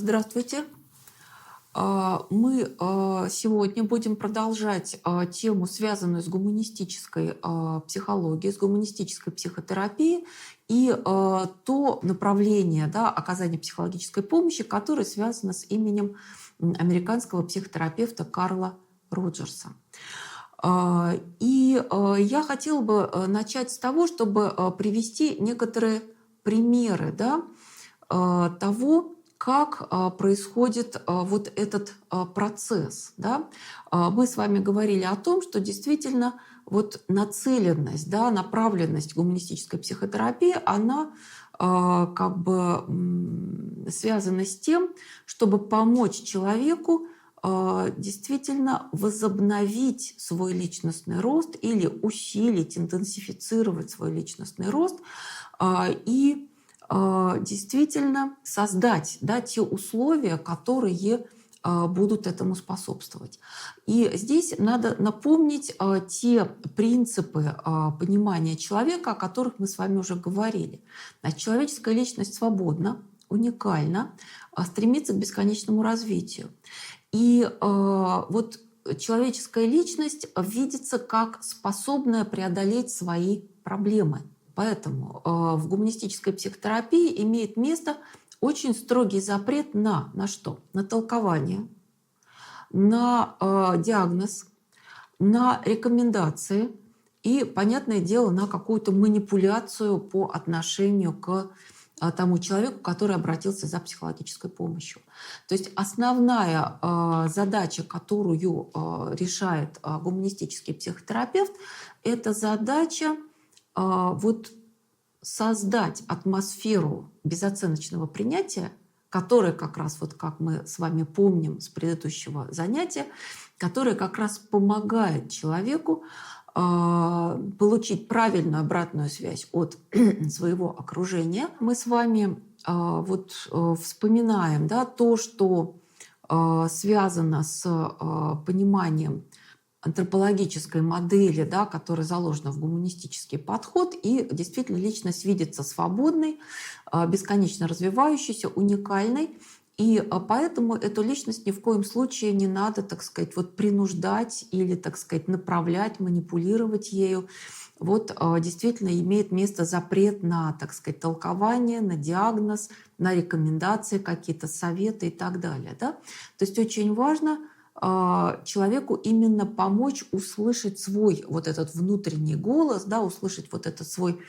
Здравствуйте. Мы сегодня будем продолжать тему, связанную с гуманистической психологией, с гуманистической психотерапией и то направление, да, оказания психологической помощи, которое связано с именем американского психотерапевта Карла Роджерса. Я хотела бы начать с того, чтобы привести некоторые примеры, да, того, как происходит вот этот процесс. Да? Мы с вами говорили о том, что действительно вот нацеленность, да, направленность гуманистической психотерапии, она как бы связана с тем, чтобы помочь человеку действительно возобновить свой личностный рост или усилить, интенсифицировать свой личностный рост и действительно создать, да, те условия, которые будут этому способствовать. И здесь надо напомнить те принципы понимания человека, о которых мы с вами уже говорили. Значит, человеческая личность свободна, уникальна, стремится к бесконечному развитию. И вот человеческая личность видится как способная преодолеть свои проблемы. Поэтому в гуманистической психотерапии имеет место очень строгий запрет на что? На толкование, на диагноз, на рекомендации и, понятное дело, на какую-то манипуляцию по отношению к тому человеку, который обратился за психологической помощью. То есть основная задача, которую решает гуманистический психотерапевт, это задача вот создать атмосферу безоценочного принятия, которая как раз, вот как мы с вами помним с предыдущего занятия, которая как раз помогает человеку получить правильную обратную связь от своего окружения. Мы с вами вспоминаем, да, то, что связано с пониманием антропологической модели, да, которая заложена в гуманистический подход, и действительно личность видится свободной, бесконечно развивающейся, уникальной. И поэтому эту личность ни в коем случае не надо, так сказать, вот принуждать или, так сказать, направлять, манипулировать ею. Вот действительно имеет место запрет на, так сказать, толкование, на диагноз, на рекомендации, какие-то советы и так далее. Да? То есть очень важно человеку именно помочь услышать свой вот этот внутренний голос, да, услышать вот этот свой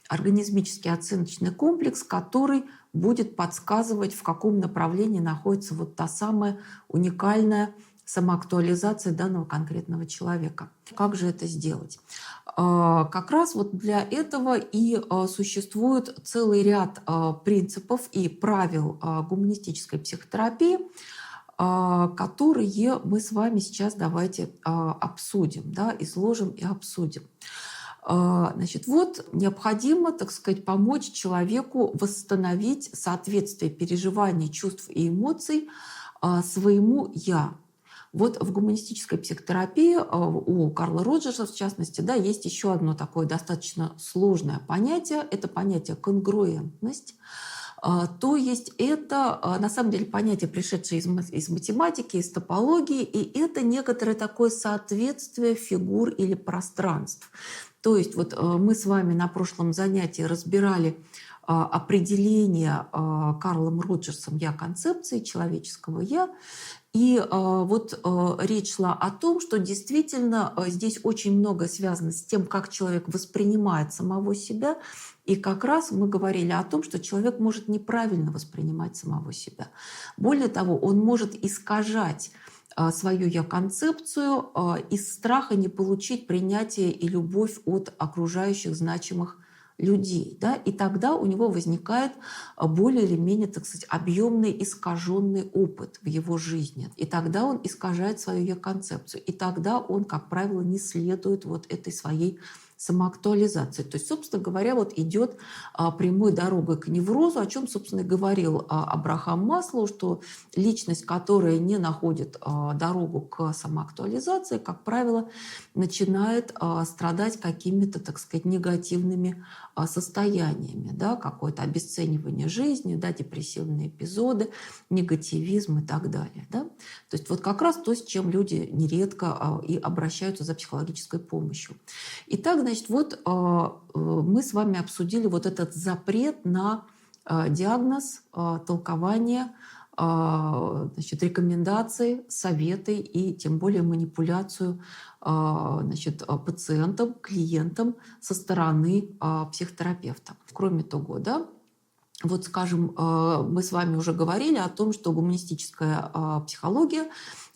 организмический оценочный комплекс, который будет подсказывать, в каком направлении находится вот та самая уникальная самоактуализация данного конкретного человека. Как же это сделать? Как раз вот для этого и существует целый ряд принципов и правил гуманистической психотерапии, которые мы с вами сейчас давайте обсудим, да, изложим и обсудим. Значит, вот необходимо, так сказать, помочь человеку восстановить соответствие переживаний, чувств и эмоций своему «я». Вот в гуманистической психотерапии у Карла Роджерса, в частности, да, есть еще одно такое достаточно сложное понятие. Это понятие конгруентность. То есть это, на самом деле, понятие, пришедшее из математики, из топологии, и это некоторое такое соответствие фигур или пространств. То есть вот мы с вами на прошлом занятии разбирали определение Карлом Роджерсом «я-концепции», человеческого «я», и речь шла о том, что действительно здесь очень много связано с тем, как человек воспринимает самого себя. И как раз мы говорили о том, что человек может неправильно воспринимать самого себя. Более того, он может искажать свою «я-концепцию» из страха не получить принятие и любовь от окружающих значимых людей. Да? И тогда у него возникает более или менее, так сказать, объемный, искаженный опыт в его жизни. И тогда он искажает свою «я-концепцию. И тогда он, как правило, не следует вот этой своей самоактуализации. То есть, собственно говоря, вот идет прямой дорогой к неврозу, о чем, собственно, и говорил Абрахам Маслоу, что личность, которая не находит дорогу к самоактуализации, как правило, начинает страдать какими-то, так сказать, негативными состояниями, да, какое-то обесценивание жизни, да, депрессивные эпизоды, негативизм и так далее. Да. То есть вот как раз то, с чем люди нередко и обращаются за психологической помощью. Итак, значит, вот мы с вами обсудили вот этот запрет на диагноз, толкование, значит, рекомендации, советы и тем более манипуляцию значит, пациентам, клиентам со стороны психотерапевта. Кроме того, да, вот, скажем, мы с вами уже говорили о том, что гуманистическая психология,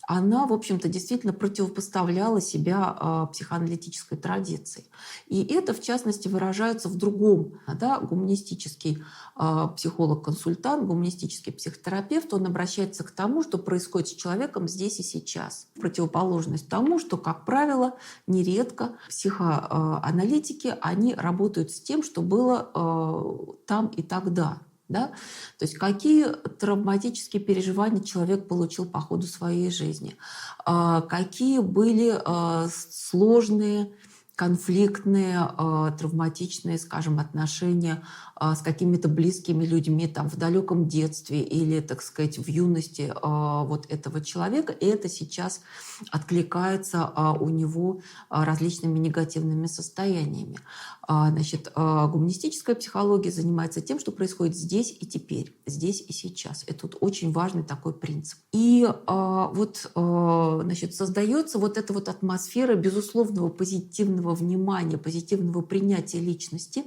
она, в общем-то, действительно противопоставляла себя психоаналитической традиции. И это, в частности, выражается в другом. Да, гуманистический психолог-консультант, гуманистический психотерапевт, он обращается к тому, что происходит с человеком здесь и сейчас. В противоположность тому, что, как правило, нередко психоаналитики, они работают с тем, что было там и тогда. Да? То есть какие травматические переживания человек получил по ходу своей жизни, какие были сложные, конфликтные, травматичные, скажем, отношения с какими-то близкими людьми там, в далеком детстве или, так сказать, в юности вот этого человека. И это сейчас откликается у него различными негативными состояниями. Значит, гуманистическая психология занимается тем, что происходит здесь и теперь, здесь и сейчас. Это вот очень важный такой принцип. И вот, значит, создается вот эта вот атмосфера безусловного позитивного внимания, позитивного принятия личности,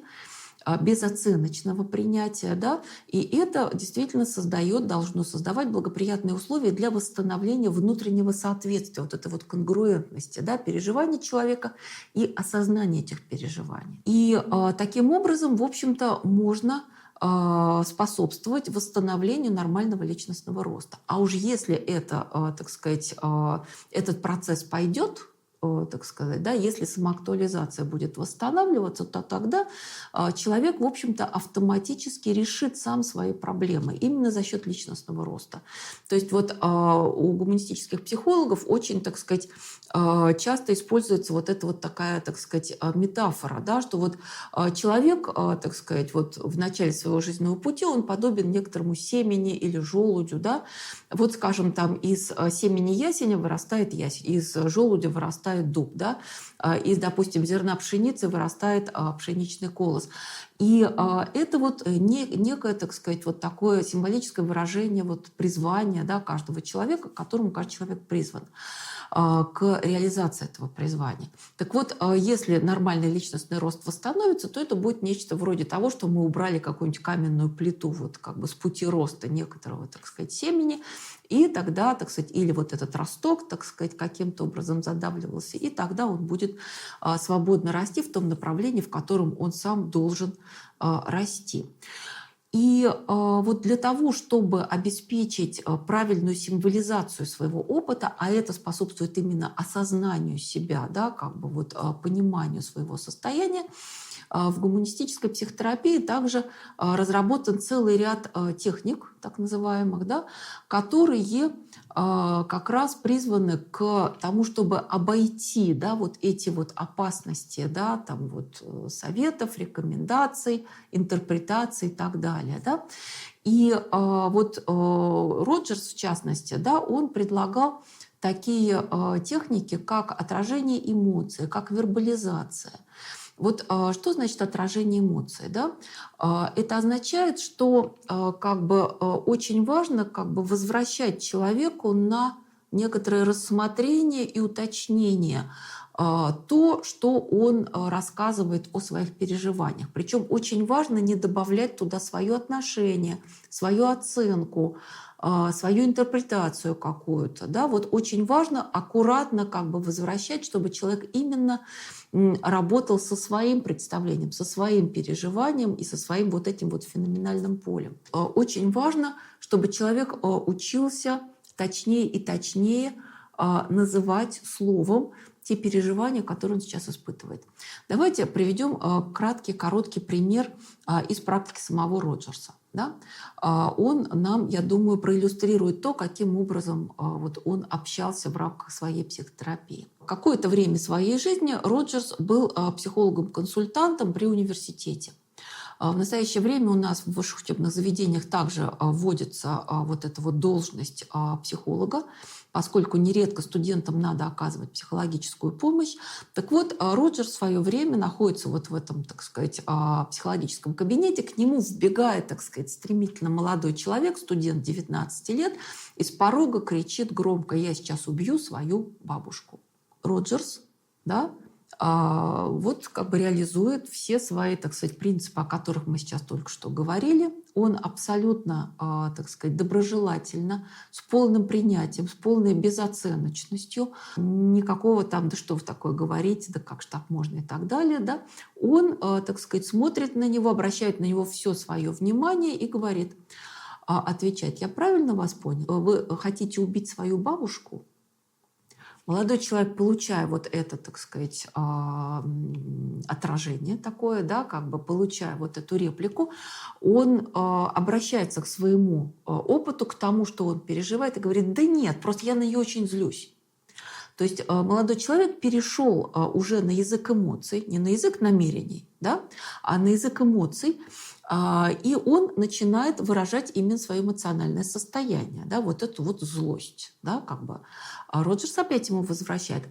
безоценочного принятия, да, и это действительно должно создавать благоприятные условия для восстановления внутреннего соответствия, вот этой вот конгруентности, да, переживаний человека и осознания этих переживаний. И таким образом, в общем-то, можно способствовать восстановлению нормального личностного роста. А уж если это, так сказать, этот процесс пойдет, так сказать, да, если самоактуализация будет восстанавливаться, то тогда человек, в общем-то, автоматически решит сам свои проблемы именно за счет личностного роста. То есть вот у гуманистических психологов очень, так сказать, часто используется вот эта вот такая, так сказать, метафора, да, что вот человек, так сказать, вот в начале своего жизненного пути он подобен некоторому семени или желудю, да, вот, скажем, там из семени ясеня вырастает ясень, из желудя вырастает дуб, да, из, допустим, зерна пшеницы вырастает пшеничный колос. И это вот некое, так сказать, вот такое символическое выражение вот призвания, да, каждого человека, к которому каждый человек призван, к реализации этого призвания. Так вот, если нормальный личностный рост восстановится, то это будет нечто вроде того, что мы убрали какую-нибудь каменную плиту вот как бы с пути роста некоторого, так сказать, семени, и тогда, так сказать, или вот этот росток, так сказать, каким-то образом задавливался, и тогда он будет свободно расти в том направлении, в котором он сам должен расти. И вот для того, чтобы обеспечить правильную символизацию своего опыта, а это способствует именно осознанию себя, да, как бы вот пониманию своего состояния, в гуманистической психотерапии также разработан целый ряд техник, так называемых, да, которые как раз призваны к тому, чтобы обойти, да, вот эти вот опасности, да, там вот советов, рекомендаций, интерпретаций и так далее. Да. И вот Роджерс, в частности, да, он предлагал такие техники, как отражение эмоций, как вербализация. Вот что значит отражение эмоций? Да? Это означает, что как бы очень важно как бы возвращать человеку на некоторое рассмотрение и уточнение то, что он рассказывает о своих переживаниях. Причем очень важно не добавлять туда свое отношение, свою оценку, свою интерпретацию какую-то. Да? Вот очень важно аккуратно как бы возвращать, чтобы человек именно работал со своим представлением, со своим переживанием и со своим вот этим вот феноменальным полем. Очень важно, чтобы человек учился точнее и точнее называть словом те переживания, которые он сейчас испытывает. Давайте приведем короткий пример из практики самого Роджерса. Да? Он нам, я думаю, проиллюстрирует то, каким образом вот он общался в рамках своей психотерапии. Какое-то время своей жизни Роджерс был психологом-консультантом при университете. В настоящее время у нас в высших учебных заведениях также вводится вот эта вот должность психолога, поскольку нередко студентам надо оказывать психологическую помощь. Так вот, Роджер в свое время находится вот в этом, так сказать, психологическом кабинете. К нему вбегает, так сказать, стремительно молодой человек, студент 19 лет, и с порога кричит громко: «Я сейчас убью свою бабушку». Роджерс, да, вот как бы реализует все свои, так сказать, принципы, о которых мы сейчас только что говорили. Он абсолютно, так сказать, доброжелательно, с полным принятием, с полной безоценочностью, никакого там: да что вы такое говорите, да как же так можно и так далее. Да? Он, так сказать, смотрит на него, обращает на него все свое внимание и говорит, отвечает: «Я правильно вас понял? Вы хотите убить свою бабушку?» Молодой человек, получая вот это, так сказать, отражение такое, да, как бы получая вот эту реплику, он обращается к своему опыту, к тому, что он переживает, и говорит: «Да нет, просто я на нее очень злюсь». То есть молодой человек перешел уже на язык эмоций, не на язык намерений, да, а на язык эмоций, и он начинает выражать именно свое эмоциональное состояние, да, вот эту вот злость. Да, как бы. А Роджерс опять ему возвращает: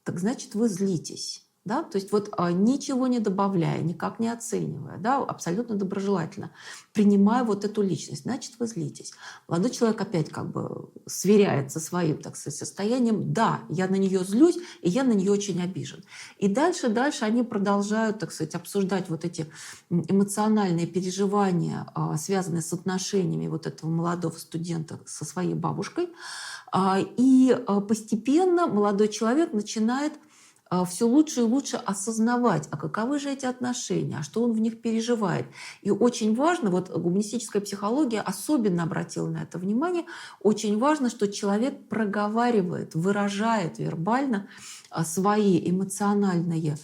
так значит, вы злитесь. Да? То есть вот ничего не добавляя, никак не оценивая, да, абсолютно доброжелательно, принимая вот эту личность, значит, вы злитесь. Молодой человек опять как бы сверяется со своим, так сказать, состоянием. Да, я на нее злюсь, и я на нее очень обижен. И дальше они продолжают, так сказать, обсуждать вот эти эмоциональные переживания, связанные с отношениями вот этого молодого студента со своей бабушкой. И постепенно молодой человек начинает все лучше и лучше осознавать, каковы же эти отношения, что он в них переживает. И очень важно, вот гуманистическая психология особенно обратила на это внимание, очень важно, что человек проговаривает, выражает вербально свои эмоциональные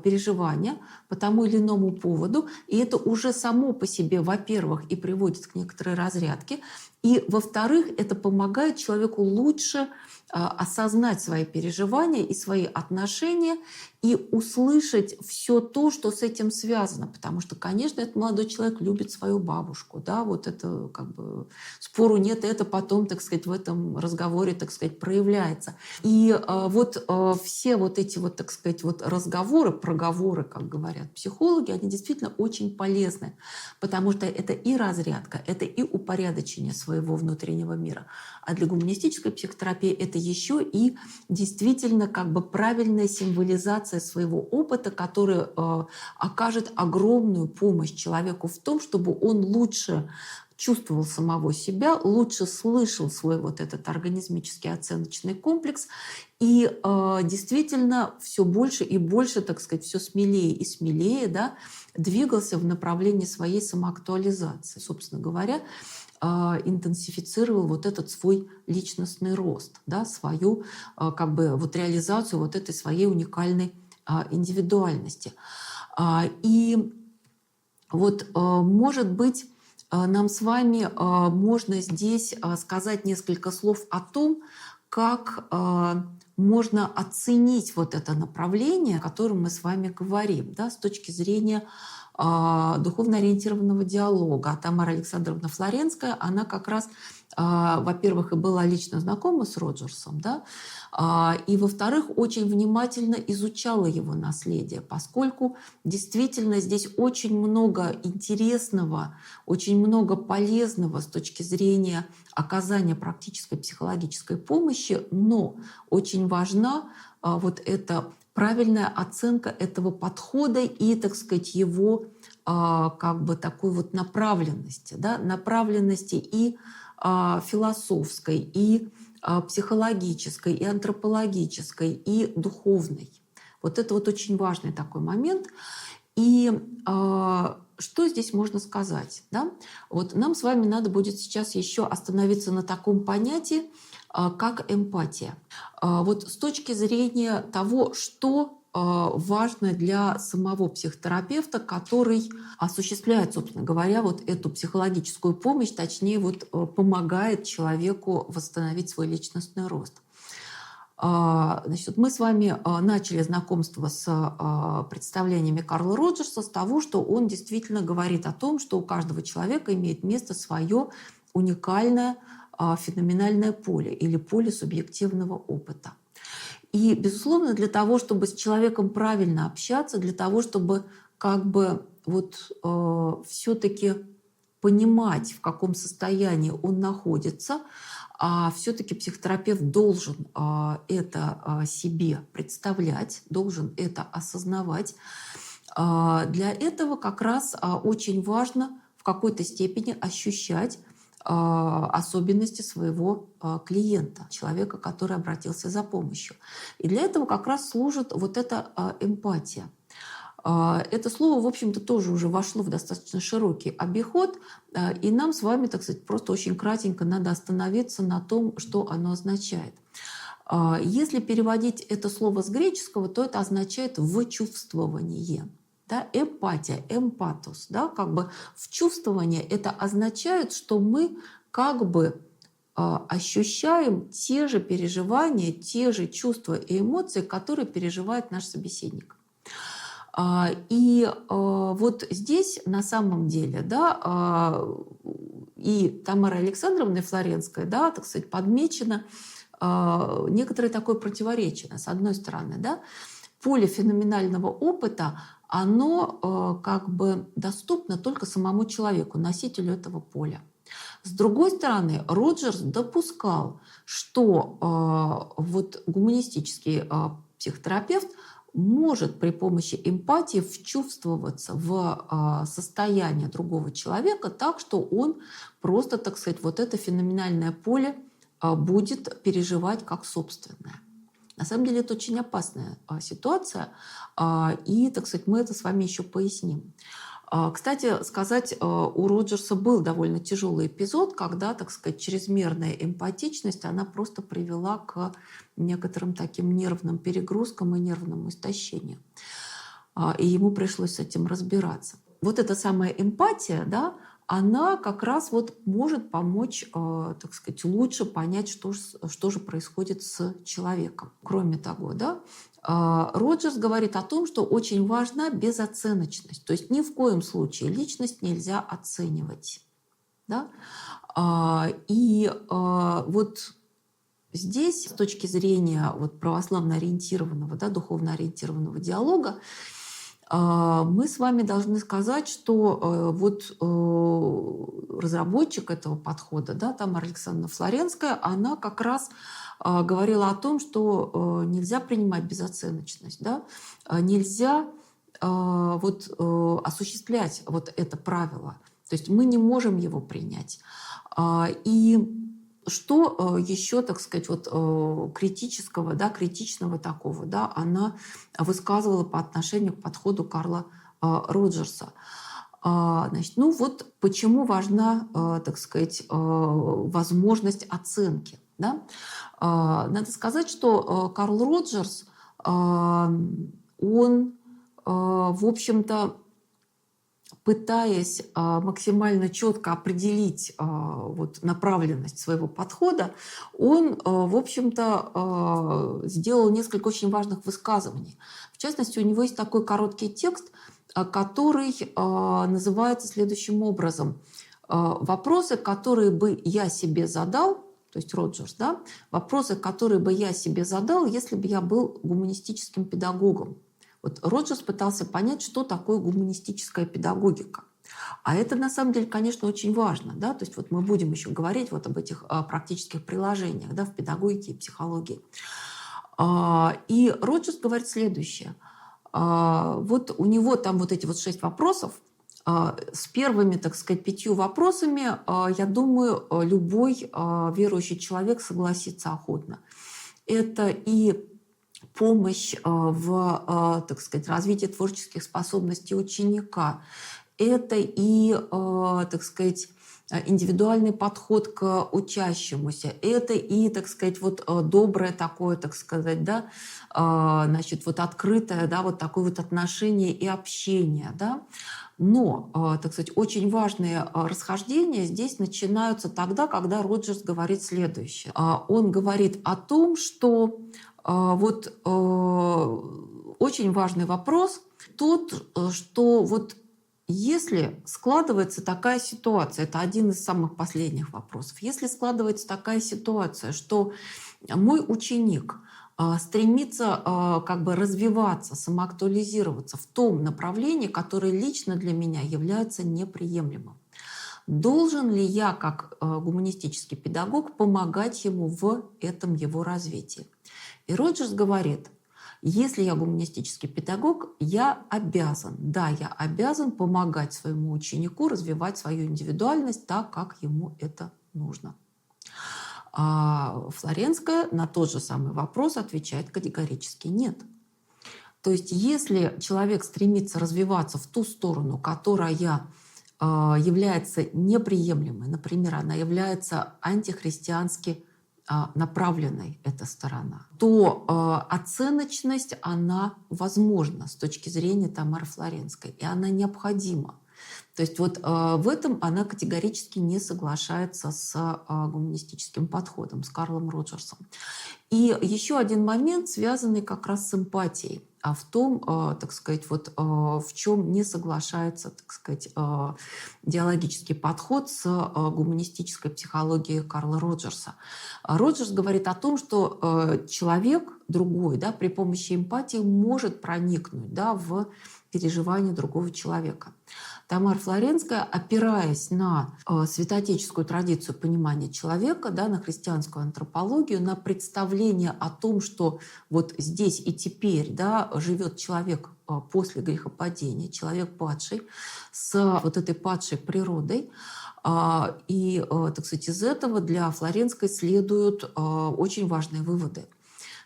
переживания по тому или иному поводу. И это уже само по себе, во-первых, и приводит к некоторой разрядке, и, во-вторых, это помогает человеку лучше осознать свои переживания и свои отношения и услышать все то, что с этим связано. Потому что, конечно, этот молодой человек любит свою бабушку. Да? Вот это как бы спору нет, это потом, так сказать, в этом разговоре, так сказать, проявляется. И вот все вот эти вот, так сказать, вот разговоры, проговоры, как говорят психологи, они действительно очень полезны. Потому что это и разрядка, это и упорядочение своего внутреннего мира. А для гуманистической психотерапии это еще и действительно как бы правильная символизация своего опыта, который окажет огромную помощь человеку в том, чтобы он лучше чувствовал самого себя, лучше слышал свой вот этот организмический оценочный комплекс и действительно все больше и больше, так сказать, все смелее и смелее, да, двигался в направлении своей самоактуализации. Собственно говоря, интенсифицировал вот этот свой личностный рост, да, свою как бы вот реализацию вот этой своей уникальной индивидуальности. И вот, может быть, нам с вами можно здесь сказать несколько слов о том, как можно оценить вот это направление, о котором мы с вами говорим, да, с точки зрения духовно ориентированного диалога. А Тамара Александровна Флоренская, она как раз, во-первых, и была лично знакома с Роджерсом, да, и, во-вторых, очень внимательно изучала его наследие, поскольку действительно здесь очень много интересного, очень много полезного с точки зрения оказания практической психологической помощи, но очень важна вот эта правильная оценка этого подхода и, так сказать, его как бы такой вот направленности, да, направленности и философской, и психологической, и антропологической, и духовной. Вот это вот очень важный такой момент. И что здесь можно сказать? Да? Вот нам с вами надо будет сейчас еще остановиться на таком понятии, как эмпатия. Вот с точки зрения того, что важно для самого психотерапевта, который осуществляет, собственно говоря, вот эту психологическую помощь, точнее, вот помогает человеку восстановить свой личностный рост. Значит, мы с вами начали знакомство с представлениями Карла Роджерса с того, что он действительно говорит о том, что у каждого человека имеет место свое уникальное феноменальное поле или поле субъективного опыта. И, безусловно, для того, чтобы с человеком правильно общаться, для того, чтобы как бы вот все-таки понимать, в каком состоянии он находится, все-таки психотерапевт должен это себе представлять, должен это осознавать. Для этого как раз очень важно в какой-то степени ощущать особенности своего клиента, человека, который обратился за помощью. И для этого как раз служит вот эта эмпатия. Это слово, в общем-то, тоже уже вошло в достаточно широкий обиход, и нам с вами, так сказать, просто очень кратенько надо остановиться на том, что оно означает. Если переводить это слово с греческого, то это означает «вчувствование». Да, эмпатия, эмпатос, да, как бы вчувствование, это означает, что мы как бы ощущаем те же переживания, те же чувства и эмоции, которые переживает наш собеседник. И вот здесь на самом деле, да, и Тамара Александровна Флоренская, да, так сказать, подмечено некоторое такое противоречие. С одной стороны, да, поле феноменального опыта, оно как бы доступно только самому человеку, носителю этого поля. С другой стороны, Роджерс допускал, что вот гуманистический психотерапевт может при помощи эмпатии вчувствоваться в состояние другого человека так, что он просто, так сказать, вот это феноменальное поле будет переживать как собственное. На самом деле это очень опасная ситуация, и, так сказать, мы это с вами еще поясним. Кстати сказать, у Роджерса был довольно тяжелый эпизод, когда, так сказать, чрезмерная эмпатичность, она просто привела к некоторым таким нервным перегрузкам и нервному истощению. И ему пришлось с этим разбираться. Вот эта самая эмпатия, да, она как раз вот может помочь, так сказать, лучше понять, что же происходит с человеком. Кроме того, да, Роджерс говорит о том, что очень важна безоценочность. То есть ни в коем случае личность нельзя оценивать. Да? И вот здесь, с точки зрения вот православно ориентированного, да, духовно ориентированного диалога, мы с вами должны сказать, что вот разработчик этого подхода, да, Тамара Александровна Флоренская, она как раз говорила о том, что нельзя принимать безоценочность, да, нельзя вот осуществлять вот это правило. То есть мы не можем его принять. И что еще, так сказать, вот критического, да, критичного такого, да, она высказывала по отношению к подходу Карла Роджерса. Значит, ну вот почему важна, так сказать, возможность оценки. Да? Надо сказать, что Карл Роджерс, он, в общем-то, пытаясь максимально четко определить вот направленность своего подхода, он, в общем-то, сделал несколько очень важных высказываний. В частности, у него есть такой короткий текст, который называется следующим образом. Вопросы, которые бы я себе задал, то есть Роджерс, да, вопросы, которые бы я себе задал, если бы я был гуманистическим педагогом. Вот Роджерс пытался понять, что такое гуманистическая педагогика. А это, на самом деле, конечно, очень важно. Да? То есть вот мы будем еще говорить вот об этих практических приложениях, да, в педагогике и психологии. И Роджерс говорит следующее. Вот у него там вот эти вот 6 вопросов. С первыми, так сказать, 5 вопросами, я думаю, любой верующий человек согласится охотно. Это и помощь в, так сказать, развитии творческих способностей ученика. это и, так сказать, индивидуальный подход к учащемуся, это и, так сказать, вот доброе такое, так сказать, да, значит, вот открытое, да, вот такое вот отношение и общение, да. Но, так сказать, очень важные расхождения здесь начинаются тогда, когда Роджерс говорит следующее. Он говорит о том, что вот очень важный вопрос тот, что вот если складывается такая ситуация, это один из самых последних вопросов, если складывается такая ситуация, что мой ученик стремится как бы развиваться, самоактуализироваться в том направлении, которое лично для меня является неприемлемым. Должен ли я, как гуманистический педагог, помогать ему в этом его развитии? И Роджерс говорит, если я гуманистический педагог, я обязан, да, я обязан помогать своему ученику развивать свою индивидуальность так, как ему это нужно. А Флоренская на тот же самый вопрос отвечает категорически нет. То есть если человек стремится развиваться в ту сторону, которая является неприемлемой, например, она является антихристиански направленной, эта сторона, то оценочность, она возможна с точки зрения Тамары Флоренской, и она необходима. То есть вот в этом она категорически не соглашается с гуманистическим подходом, с Карлом Роджерсом. И еще один момент, связанный как раз с эмпатией, а в том, так сказать, вот в чем не соглашается, так сказать, диалогический подход с гуманистической психологией Карла Роджерса. Роджерс говорит о том, что человек другой, да, при помощи эмпатии может проникнуть, да, в переживания другого человека. Тамара Флоренская, опираясь на святоотеческую традицию понимания человека, да, на христианскую антропологию, на представление о том, что вот здесь и теперь, да, живет человек после грехопадения, человек падший, с вот этой падшей природой. И, так сказать, из этого для Флоренской следуют очень важные выводы.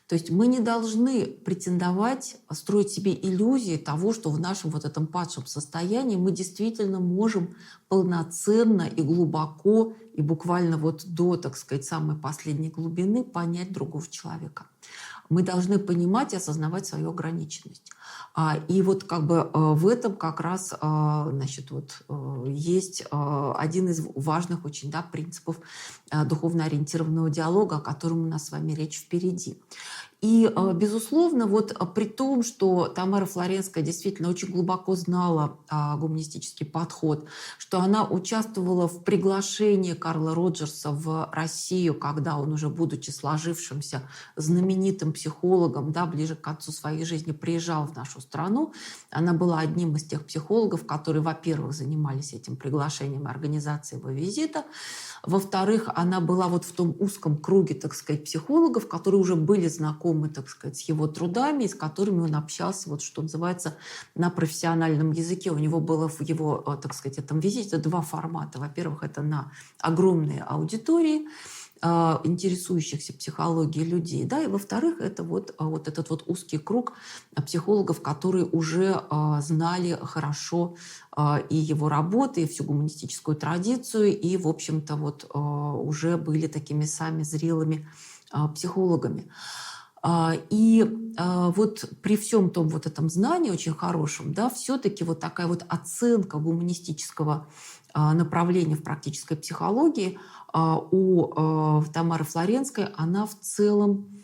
То есть мы не должны претендовать, строить себе иллюзии того, что в нашем вот этом падшем состоянии мы действительно можем полноценно и глубоко, и буквально вот до, так сказать, самой последней глубины понять другого человека. Мы должны понимать и осознавать свою ограниченность. И вот как бы в этом как раз, значит, вот есть один из важных очень, да, принципов духовно ориентированного диалога, о котором у нас с вами речь впереди. И, безусловно, вот при том, что Тамара Флоренская действительно очень глубоко знала гуманистический подход, что она участвовала в приглашении Карла Роджерса в Россию, когда он уже, будучи сложившимся знаменитым психологом, да, ближе к концу своей жизни приезжал в нашу страну, она была одним из тех психологов, которые, во-первых, занимались этим приглашением и организацией его визита, во-вторых, она была вот в том узком круге, так сказать, психологов, которые уже были знакомы, так сказать, с его трудами, и с которыми он общался, вот что называется, на профессиональном языке. У него было в его, так сказать, этом визите два формата. Во-первых, это на огромные аудитории, интересующихся психологией людей, да, и во-вторых, это вот этот вот узкий круг психологов, которые уже знали хорошо и его работы, и всю гуманистическую традицию, и, в общем-то, вот уже были такими сами зрелыми психологами. И вот при всем том вот этом знании очень хорошем, да, все-таки вот такая вот оценка гуманистического направления в практической психологии у Тамары Флоренской, она в целом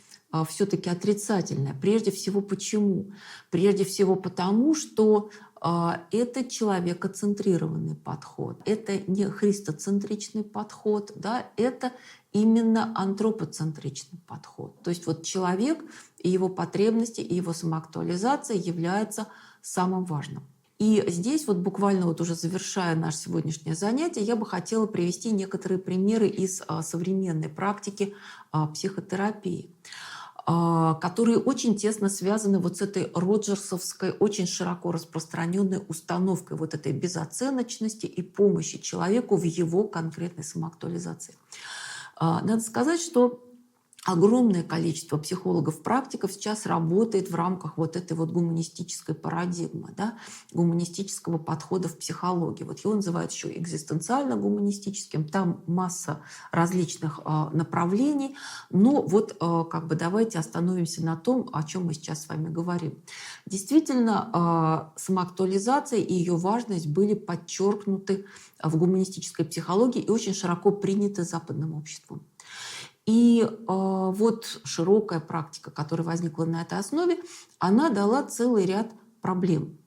все-таки отрицательная. Прежде всего, почему? Прежде всего потому, что это человекоцентрированный подход, это не христоцентричный подход, да, это именно антропоцентричный подход. То есть вот человек и его потребности, и его самоактуализация являются самым важным. И здесь вот буквально вот уже завершая наше сегодняшнее занятие, я бы хотела привести некоторые примеры из современной практики психотерапии, которые очень тесно связаны вот с этой роджерсовской, очень широко распространенной установкой вот этой безоценочности и помощи человеку в его конкретной самоактуализации. Надо сказать, что огромное количество психологов-практиков сейчас работает в рамках вот этой вот гуманистической парадигмы, да, гуманистического подхода в психологии. Вот его называют еще экзистенциально-гуманистическим. Там масса различных направлений. Но вот как бы давайте остановимся на том, о чем мы сейчас с вами говорим. Действительно, самоактуализация и ее важность были подчеркнуты в гуманистической психологии и очень широко приняты западным обществом. И вот широкая практика, которая возникла на этой основе, она дала целый ряд проблем.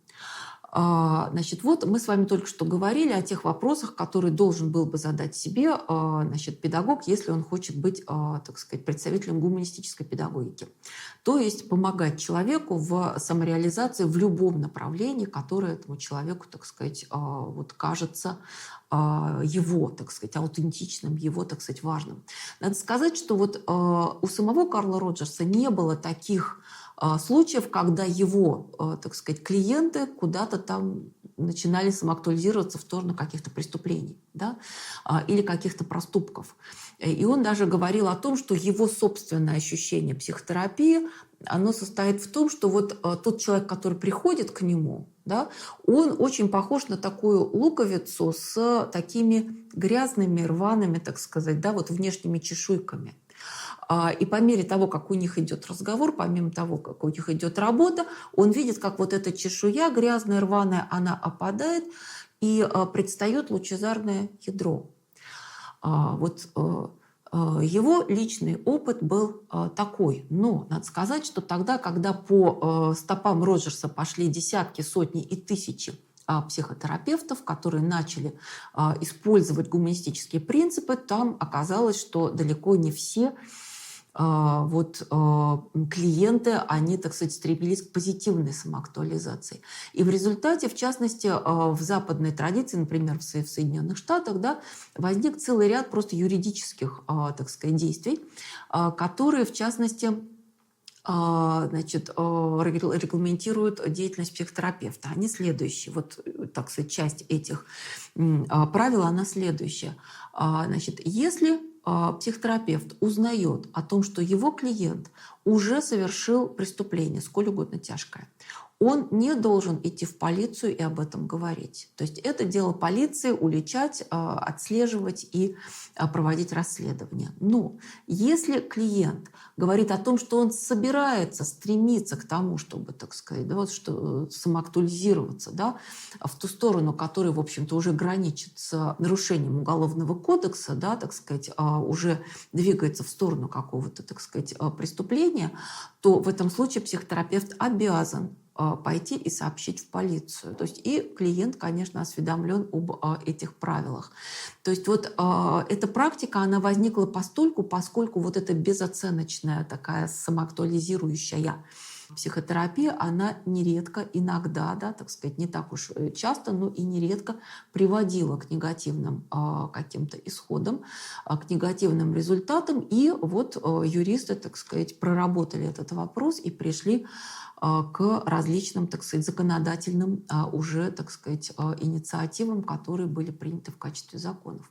Значит, вот мы с вами только что говорили о тех вопросах, которые должен был бы задать себе значит, педагог, если он хочет быть, так сказать, представителем гуманистической педагогики. То есть помогать человеку в самореализации в любом направлении, которое этому человеку, так сказать, вот кажется его, так сказать, аутентичным, его, так сказать, важным. Надо сказать, что вот у самого Карла Роджерса не было таких случаев, когда его, так сказать, клиенты куда-то там начинали самоактуализироваться в сторону каких-то преступлений, да, или каких-то проступков. И он даже говорил о том, что его собственное ощущение психотерапии, оно состоит в том, что вот тот человек, который приходит к нему, да, он очень похож на такую луковицу с такими грязными, рваными, так сказать, да, вот внешними чешуйками. И по мере того, как у них идет разговор, помимо того, как у них идет работа, он видит, как вот эта чешуя грязная, рваная, она опадает, и предстает лучезарное ядро. Вот его личный опыт был такой. Но надо сказать, что тогда, когда по стопам Роджерса пошли десятки, сотни и тысячи психотерапевтов, которые начали использовать гуманистические принципы, там оказалось, что далеко не все вот клиенты, они, так сказать, стремились к позитивной самоактуализации. И в результате, в частности, в западной традиции, например, в Соединенных Штатах, да, возник целый ряд просто юридических, так сказать, действий, которые, в частности, значит, регламентируют деятельность психотерапевта. Они следующие. Вот, так сказать, часть этих правил, она следующая. Значит, если психотерапевт узнает о том, что его клиент уже совершил преступление, сколь угодно тяжкое, он не должен идти в полицию и об этом говорить. То есть это дело полиции — уличать, отслеживать и проводить расследование. Но если клиент говорит о том, что он собирается, стремиться к тому, чтобы, так сказать, да, вот, что, самоактуализироваться, да, в ту сторону, которая, в общем-то, уже граничит с нарушением Уголовного кодекса, да, так сказать, уже двигается в сторону какого-то, так сказать, преступления, то в этом случае психотерапевт обязан пойти и сообщить в полицию. То есть и клиент, конечно, осведомлен об этих правилах. То есть вот эта практика, она возникла поскольку вот эта безоценочная такая самоактуализирующая психотерапия, она нередко, иногда, да, так сказать, не так уж часто, но и нередко приводила к негативным каким-то исходам, к негативным результатам. И вот юристы, так сказать, проработали этот вопрос и пришли к различным, так сказать, законодательным уже, так сказать, инициативам, которые были приняты в качестве законов.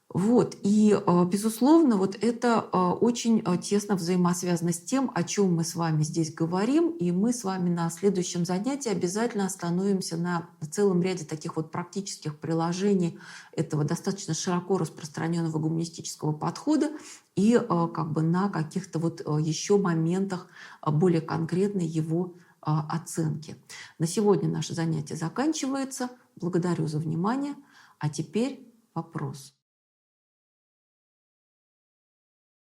Вот. И, безусловно, вот это очень тесно взаимосвязано с тем, о чем мы с вами здесь говорим. И мы с вами на следующем занятии обязательно остановимся на целом ряде таких вот практических приложений этого достаточно широко распространенного гуманистического подхода и как бы на каких-то вот еще моментах более конкретной его оценки. На сегодня наше занятие заканчивается. Благодарю за внимание. А теперь вопрос.